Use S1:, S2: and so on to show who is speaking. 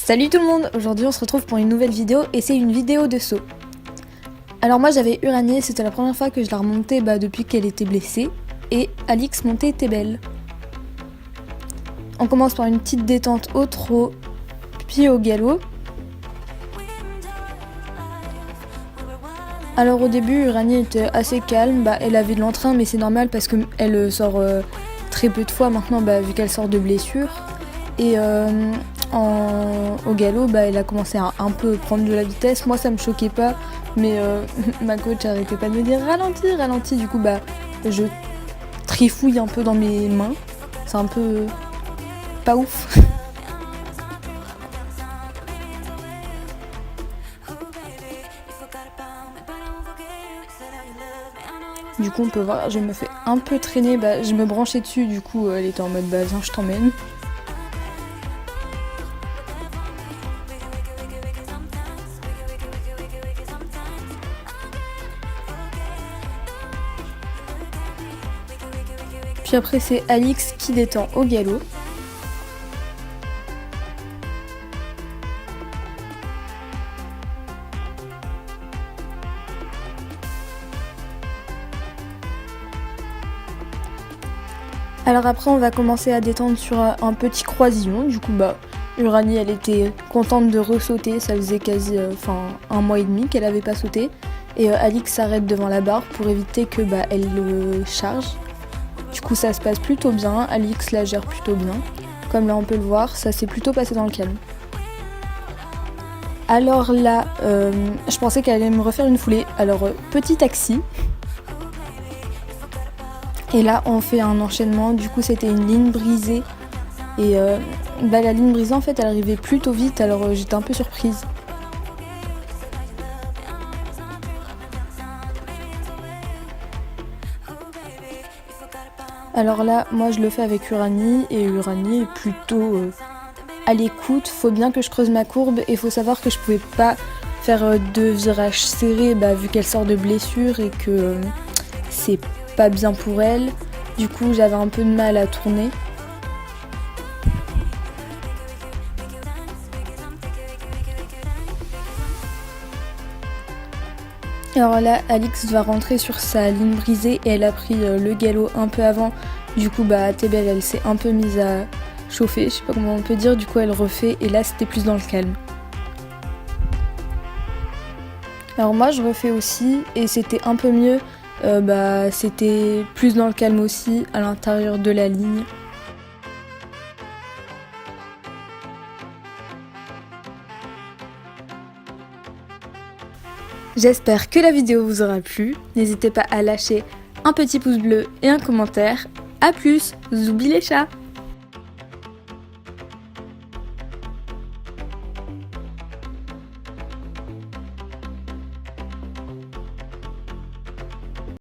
S1: Salut tout le monde, aujourd'hui on se retrouve pour une nouvelle vidéo et c'est une vidéo de saut. Alors moi j'avais Uranie, c'était la première fois que je la remontais depuis qu'elle était blessée et Alix montait Tébel. On commence par une petite détente au trot, puis au galop. Alors au début Uranie était assez calme, elle avait de l'entrain mais c'est normal parce qu'elle sort très peu de fois maintenant vu qu'elle sort de blessure. Et au galop, elle a commencé à un peu prendre de la vitesse. Moi, ça me choquait pas, mais ma coach arrêtait pas de me dire ralentis, ralentis. Du coup, je trifouille un peu dans mes mains. C'est un peu pas ouf. Du coup, on peut voir, je me fais un peu traîner. Je me branchais dessus, du coup, elle était en mode viens, je t'emmène. Puis après c'est Alix qui détend au galop. Alors après on va commencer à détendre sur un petit croisillon. Du coup Uranie elle était contente de ressauter, ça faisait quasi un mois et demi qu'elle avait pas sauté. Et Alix s'arrête devant la barre pour éviter que elle le charge. Du coup ça se passe plutôt bien, Alix la gère plutôt bien. Comme là on peut le voir, ça s'est plutôt passé dans le calme. Alors là, je pensais qu'elle allait me refaire une foulée. Alors petit taxi. Et là on fait un enchaînement, du coup c'était une ligne brisée. Et la ligne brisée en fait elle arrivait plutôt vite, alors j'étais un peu surprise. Alors là, moi je le fais avec Uranie et Uranie est plutôt à l'écoute. Faut bien que je creuse ma courbe et faut savoir que je pouvais pas faire de virages serrés vu qu'elle sort de blessure et que c'est pas bien pour elle. Du coup j'avais un peu de mal à tourner. Alors là, Alix va rentrer sur sa ligne brisée et elle a pris le galop un peu avant. Du coup, Tébel, elle s'est un peu mise à chauffer, je sais pas comment on peut dire. Du coup, elle refait et là, c'était plus dans le calme. Alors moi, je refais aussi et c'était un peu mieux. C'était plus dans le calme aussi, à l'intérieur de la ligne. J'espère que la vidéo vous aura plu. N'hésitez pas à lâcher un petit pouce bleu et un commentaire. A plus, zoubi les chats!